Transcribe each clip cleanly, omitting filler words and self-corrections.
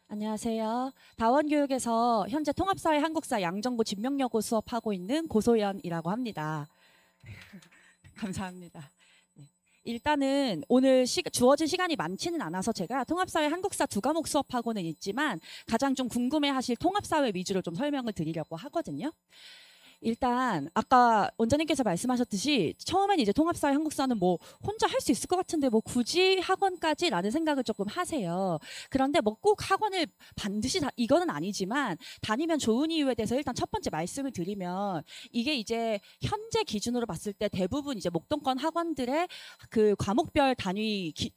안녕하세요. 다원교육에서 현재 통합사회 한국사 양정고 진명여고 수업하고 있는 고소연이라고 합니다. 감사합니다. 네. 일단은 오늘 주어진 시간이 많지는 않아서 제가 통합사회 한국사 두 과목 수업하고는 있지만 가장 좀 궁금해하실 통합사회 위주로 좀 설명을 드리려고 하거든요. 일단 아까 원장님께서 말씀하셨듯이 처음엔 이제 통합사회 한국사는 뭐 혼자 할 수 있을 것 같은데 뭐 굳이 학원까지라는 생각을 조금 하세요. 그런데 뭐 꼭 학원을 반드시 이거는 아니지만 다니면 좋은 이유에 대해서 일단 첫 번째 말씀을 드리면 이게 이제 현재 기준으로 봤을 때 대부분 이제 목동권 학원들의 그 과목별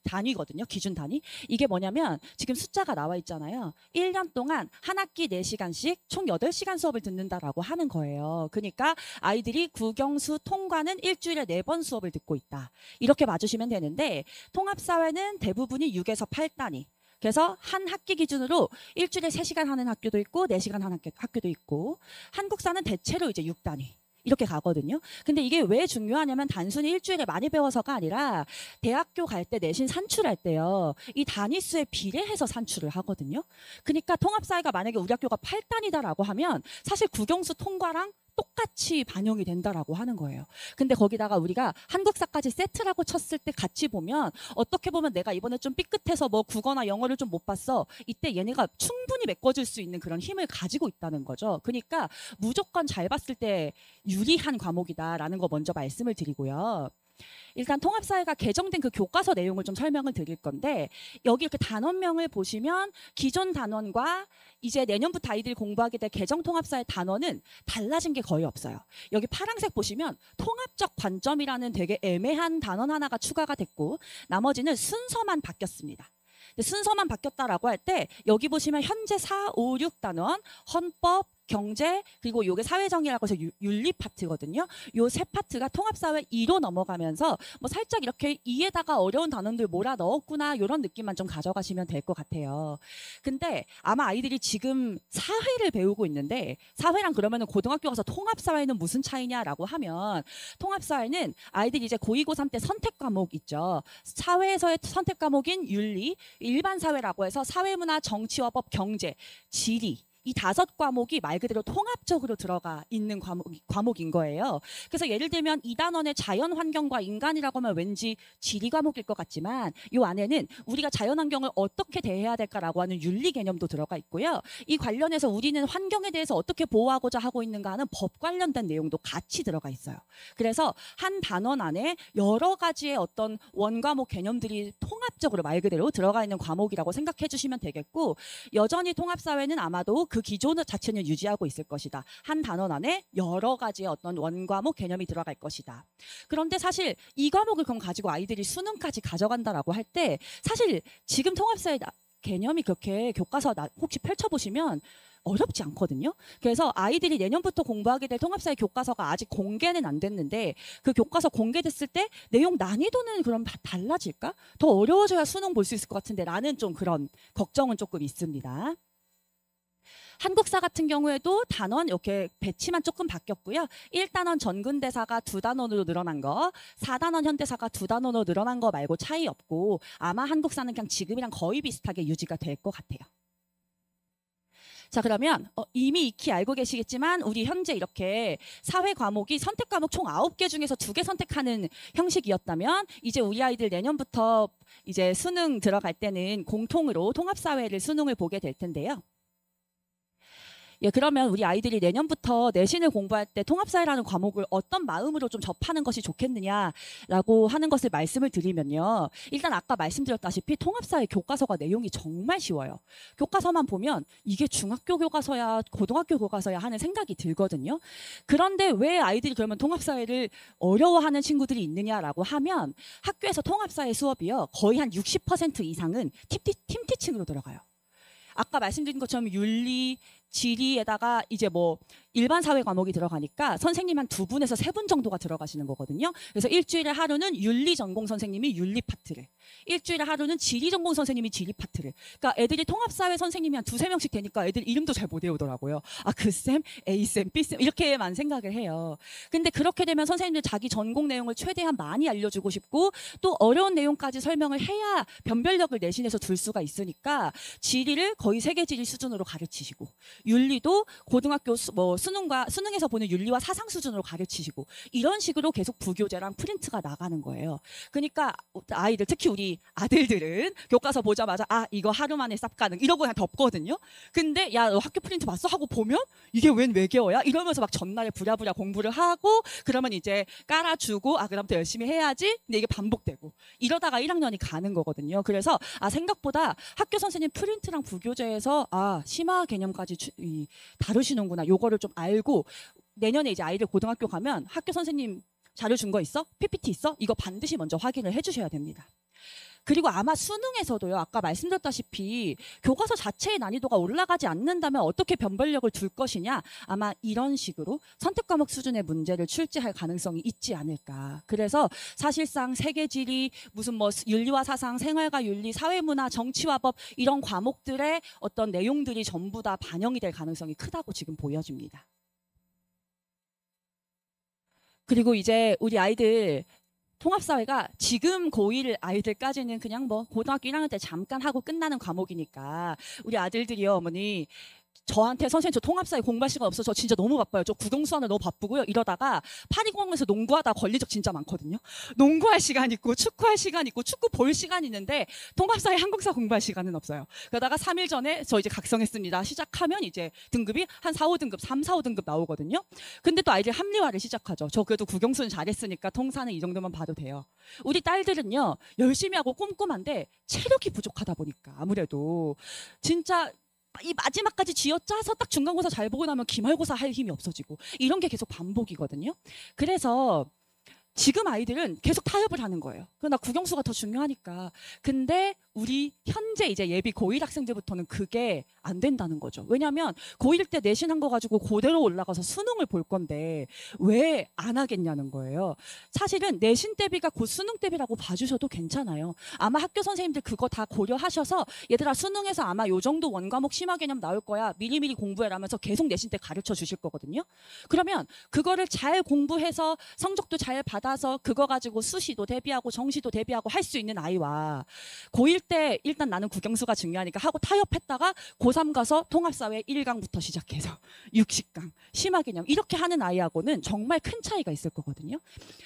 단위거든요. 기준 단위. 이게 뭐냐면 지금 숫자가 나와 있잖아요. 1년 동안 한 학기 4시간씩 총 8시간 수업을 듣는다라고 하는 거예요. 그러니까 아이들이 국영수 통과는 일주일에 4번 수업을 듣고 있다. 이렇게 봐주시면 되는데 통합사회는 대부분이 6에서 8단위. 그래서 한 학기 기준으로 일주일에 3시간 하는 학교도 있고 4시간 하는 학교도 있고 한국사는 대체로 이제 6단위. 이렇게 가거든요. 근데 이게 왜 중요하냐면 단순히 일주일에 많이 배워서가 아니라 대학교 갈 때 내신 산출할 때요. 이 단위수에 비례해서 산출을 하거든요. 그러니까 통합사회가 만약에 우리 학교가 8단위다라고 하면 사실 국영수 통과랑 똑같이 반영이 된다라고 하는 거예요. 근데 거기다가 우리가 한국사까지 세트라고 쳤을 때 같이 보면 어떻게 보면 내가 이번에 좀 삐끗해서 뭐 국어나 영어를 좀 못 봤어. 이때 얘네가 충분히 메꿔줄 수 있는 그런 힘을 가지고 있다는 거죠. 그러니까 무조건 잘 봤을 때 유리한 과목이다라는 거 먼저 말씀을 드리고요. 일단 통합사회가 개정된 그 교과서 내용을 좀 설명을 드릴 건데 여기 이렇게 단원명을 보시면 기존 단원과 이제 내년부터 아이들이 공부하게 될 개정통합사회 단원은 달라진 게 거의 없어요. 여기 파란색 보시면 통합적 관점이라는 되게 애매한 단원 하나가 추가가 됐고 나머지는 순서만 바뀌었습니다. 순서만 바뀌었다라고 할 때 여기 보시면 현재 4, 5, 6단원 헌법, 경제 그리고 요게 사회정의라고 해서 윤리 파트거든요. 요 세 파트가 통합사회 2로 넘어가면서 뭐 살짝 이렇게 2에다가 어려운 단원들 몰아 넣었구나 이런 느낌만 좀 가져가시면 될 것 같아요. 근데 아마 아이들이 지금 사회를 배우고 있는데 사회랑 그러면은 고등학교 가서 통합사회는 무슨 차이냐라고 하면 통합사회는 아이들이 이제 고2, 고3 때 선택 과목 있죠. 사회에서의 선택 과목인 윤리, 일반 사회라고 해서 사회문화, 정치와 법, 경제, 지리 이 5과목이 말 그대로 통합적으로 들어가 있는 과목인 거예요. 그래서 예를 들면 2단원의 자연환경과 인간이라고 하면 왠지 지리 과목일 것 같지만 이 안에는 우리가 자연환경을 어떻게 대해야 될까라고 하는 윤리 개념도 들어가 있고요. 이 관련해서 우리는 환경에 대해서 어떻게 보호하고자 하고 있는가 하는 법 관련된 내용도 같이 들어가 있어요. 그래서 한 단원 안에 여러 가지의 어떤 원과목 개념들이 통합적으로 말 그대로 들어가 있는 과목이라고 생각해 주시면 되겠고 여전히 통합사회는 아마도 그 기존 자체는 유지하고 있을 것이다. 한 단원 안에 여러 가지의 어떤 원과목 개념이 들어갈 것이다. 그런데 사실 이 과목을 그럼 가지고 아이들이 수능까지 가져간다라고 할 때 사실 지금 통합사회 개념이 그렇게 교과서 혹시 펼쳐보시면 어렵지 않거든요. 그래서 아이들이 내년부터 공부하게 될 통합사회 교과서가 아직 공개는 안 됐는데 그 교과서 공개됐을 때 내용 난이도는 그럼 달라질까? 더 어려워져야 수능 볼 수 있을 것 같은데 라는 좀 그런 걱정은 조금 있습니다. 한국사 같은 경우에도 단원 이렇게 배치만 조금 바뀌었고요. 1단원 전근대사가 2단원으로 늘어난 거, 4단원 현대사가 2단원으로 늘어난 거 말고 차이 없고 아마 한국사는 그냥 지금이랑 거의 비슷하게 유지가 될 것 같아요. 자 그러면 이미 익히 알고 계시겠지만 우리 현재 이렇게 사회 과목이 선택 과목 총 9개 중에서 2개 선택하는 형식이었다면 이제 우리 아이들 내년부터 이제 수능 들어갈 때는 공통으로 통합사회를 수능을 보게 될 텐데요. 예, 그러면 우리 아이들이 내년부터 내신을 공부할 때 통합사회라는 과목을 어떤 마음으로 좀 접하는 것이 좋겠느냐라고 하는 것을 말씀을 드리면요. 일단 아까 말씀드렸다시피 통합사회 교과서가 내용이 정말 쉬워요. 교과서만 보면 이게 중학교 교과서야 고등학교 교과서야 하는 생각이 들거든요. 그런데 왜 아이들이 그러면 통합사회를 어려워하는 친구들이 있느냐라고 하면 학교에서 통합사회 수업이요. 거의 한 60% 이상은 팀티칭으로 들어가요. 아까 말씀드린 것처럼 윤리, 지리에다가 이제 뭐 일반 사회 과목이 들어가니까 선생님 한 2분에서 3분 정도가 들어가시는 거거든요. 그래서 일주일에 하루는 윤리 전공 선생님이 윤리 파트를, 일주일에 하루는 지리 전공 선생님이 지리 파트를. 그러니까 애들이 통합사회 선생님이 한 2~3명씩 되니까 애들 이름도 잘 못 외우더라고요. 아, 그 쌤, A쌤, B쌤 이렇게만 생각을 해요. 근데 그렇게 되면 선생님들 자기 전공 내용을 최대한 많이 알려주고 싶고 또 어려운 내용까지 설명을 해야 변별력을 내신에서 둘 수가 있으니까 지리를 거의 세계지리 수준으로 가르치시고 윤리도 고등학교 수능에서 보는 윤리와 사상 수준으로 가르치시고 이런 식으로 계속 부교재랑 프린트가 나가는 거예요. 그러니까 아이들, 특히 우리 아들들은 교과서 보자마자 아, 이거 하루 만에 쌉 가능 이러고 그냥 덮거든요. 근데 야, 너 학교 프린트 봤어? 하고 보면 이게 웬 외계어야? 이러면서 막 전날에 부랴부랴 공부를 하고 그러면 이제 깔아주고 아, 그다음부터 열심히 해야지. 근데 이게 반복되고 이러다가 1학년이 가는 거거든요. 그래서 아, 생각보다 학교 선생님 프린트랑 부교재에서 아, 심화 개념까지 다루시는구나. 요거를 좀 알고 내년에 이제 아이들 고등학교 가면 학교 선생님 자료 준 거 있어? PPT 있어? 이거 반드시 먼저 확인을 해주셔야 됩니다. 그리고 아마 수능에서도요. 아까 말씀드렸다시피 교과서 자체의 난이도가 올라가지 않는다면 어떻게 변별력을 둘 것이냐. 아마 이런 식으로 선택과목 수준의 문제를 출제할 가능성이 있지 않을까. 그래서 사실상 세계지리, 무슨 뭐 윤리와 사상, 생활과 윤리, 사회문화, 정치와 법 이런 과목들의 어떤 내용들이 전부 다 반영이 될 가능성이 크다고 지금 보여집니다. 그리고 이제 우리 아이들 통합사회가 지금 고1 아이들까지는 그냥 뭐 고등학교 1학년 때 잠깐 하고 끝나는 과목이니까 우리 아들들이요, 어머니 저한테 선생님 저 통합사회 공부할 시간 없어서 저 진짜 너무 바빠요. 저 국영수하느라 너무 바쁘고요. 이러다가 파리공원에서 농구하다 걸린 적 진짜 많거든요. 농구할 시간 있고 축구할 시간 있고 축구 볼 시간 있는데 통합사회 한국사 공부할 시간은 없어요. 그러다가 3일 전에 저 이제 각성했습니다. 시작하면 이제 등급이 한 4, 5등급, 3, 4, 5등급 나오거든요. 근데 또 아이들 합리화를 시작하죠. 저 그래도 국영수는 잘했으니까 통사는 이 정도만 봐도 돼요. 우리 딸들은요. 열심히 하고 꼼꼼한데 체력이 부족하다 보니까 아무래도 진짜 이 마지막까지 쥐어짜서 딱 중간고사 잘 보고 나면 기말고사 할 힘이 없어지고 이런 게 계속 반복이거든요. 그래서 지금 아이들은 계속 타협을 하는 거예요. 그러나 국영수가 더 중요하니까. 근데 우리 현재 이제 예비 고1 학생들부터는 그게 안 된다는 거죠. 왜냐하면 고1 때 내신한 거 가지고 그대로 올라가서 수능을 볼 건데 왜 안 하겠냐는 거예요. 사실은 내신 대비가 곧 수능 대비라고 봐주셔도 괜찮아요. 아마 학교 선생님들 그거 다 고려하셔서 얘들아 수능에서 아마 요 정도 원과목 심화 개념 나올 거야. 미리미리 공부해라면서 계속 내신 때 가르쳐 주실 거거든요. 그러면 그거를 잘 공부해서 성적도 잘 받아서 그거 가지고 수시도 대비하고 정시도 대비하고 할 수 있는 아이와 고1 때 일단 나는 국영수가 중요하니까 하고 타협했다가 고3 가서 통합사회 1강부터 시작해서 60강, 심화 개념 이렇게 하는 아이하고는 정말 큰 차이가 있을 거거든요.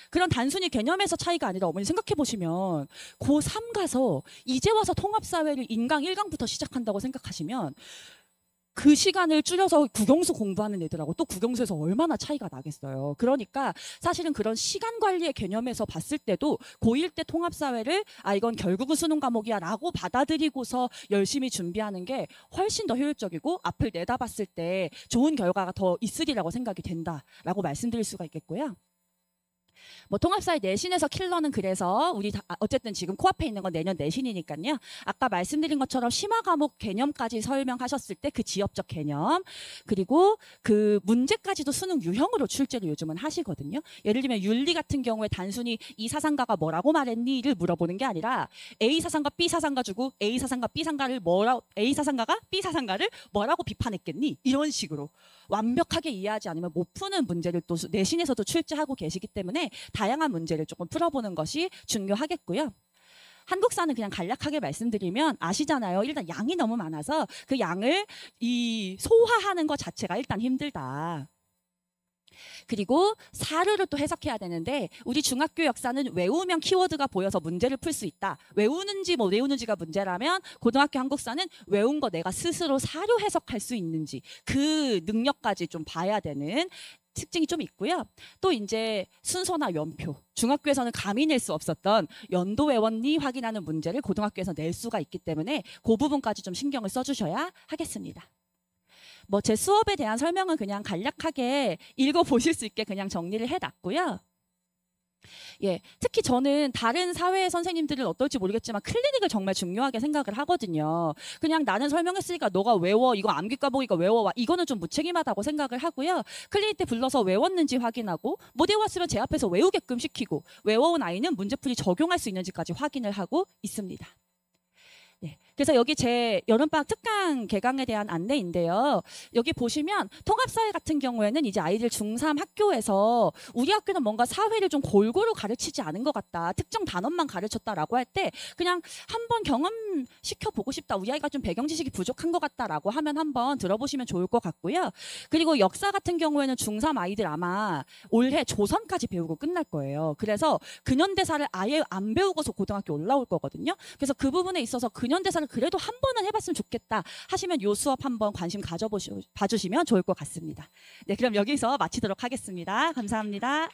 그런 단순히 개념에서 차이가 아니라 어머니 생각해 보시면 고3 가서 이제 와서 통합사회를 인강 1강부터 시작한다고 생각하시면 그 시간을 줄여서 국영수 공부하는 애들하고 또 국영수에서 얼마나 차이가 나겠어요. 그러니까 사실은 그런 시간 관리의 개념에서 봤을 때도 고1 때 통합사회를 아 이건 결국은 수능 과목이야 라고 받아들이고서 열심히 준비하는 게 훨씬 더 효율적이고 앞을 내다봤을 때 좋은 결과가 더 있으리라고 생각이 된다라고 말씀드릴 수가 있겠고요. 뭐 통합사회 내신에서 킬러는 그래서 우리 어쨌든 지금 코앞에 있는 건 내년 내신이니까요. 아까 말씀드린 것처럼 심화 과목 개념까지 설명하셨을 때 그 지역적 개념 그리고 그 문제까지도 수능 유형으로 출제를 요즘은 하시거든요. 예를 들면 윤리 같은 경우에 단순히 이 사상가가 뭐라고 말했니를 물어보는 게 아니라 A 사상가 B 사상가 주고 A 사상가 B 사상가를 A 사상가가 B 사상가를 뭐라고 비판했겠니? 이런 식으로 완벽하게 이해하지 않으면 못 푸는 문제를 또 내신에서도 출제하고 계시기 때문에 다양한 문제를 조금 풀어보는 것이 중요하겠고요. 한국사는 그냥 간략하게 말씀드리면 아시잖아요. 일단 양이 너무 많아서 그 양을 소화하는 것 자체가 일단 힘들다. 그리고 사료를 또 해석해야 되는데 우리 중학교 역사는 외우면 키워드가 보여서 문제를 풀 수 있다. 외우는지 못 외우는지가 문제라면 고등학교 한국사는 외운 거 내가 스스로 사료 해석할 수 있는지 그 능력까지 좀 봐야 되는 특징이 좀 있고요. 또 이제 순서나 연표. 중학교에서는 감히 낼 수 없었던 연도 외웠니 확인하는 문제를 고등학교에서 낼 수가 있기 때문에 그 부분까지 좀 신경을 써주셔야 하겠습니다. 뭐 제 수업에 대한 설명은 그냥 간략하게 읽어보실 수 있게 그냥 정리를 해놨고요. 예, 특히 저는 다른 사회 선생님들은 어떨지 모르겠지만 클리닉을 정말 중요하게 생각을 하거든요. 그냥 나는 설명했으니까 너가 외워, 이거 암기 과목이니까 외워와, 이거는 좀 무책임하다고 생각을 하고요. 클리닉 때 불러서 외웠는지 확인하고 못 외웠으면 제 앞에서 외우게끔 시키고, 외워온 아이는 문제풀이 적용할 수 있는지까지 확인을 하고 있습니다. 네. 그래서 여기 제 여름방학 특강 개강에 대한 안내인데요. 여기 보시면 통합사회 같은 경우에는 이제 아이들 중3 학교에서 우리 학교는 뭔가 사회를 좀 골고루 가르치지 않은 것 같다. 특정 단원만 가르쳤다라고 할 때 그냥 한번 경험시켜보고 싶다. 우리 아이가 좀 배경 지식이 부족한 것 같다라고 하면 한번 들어보시면 좋을 것 같고요. 그리고 역사 같은 경우에는 중3 아이들 아마 올해 조선까지 배우고 끝날 거예요. 그래서 근현대사를 아예 안 배우고서 고등학교 올라올 거거든요. 그래서 그 부분에 있어서 근현대사를 그래도 한 번은 해봤으면 좋겠다 하시면 이 수업 한번 관심 봐주시면 좋을 것 같습니다. 네, 그럼 여기서 마치도록 하겠습니다. 감사합니다.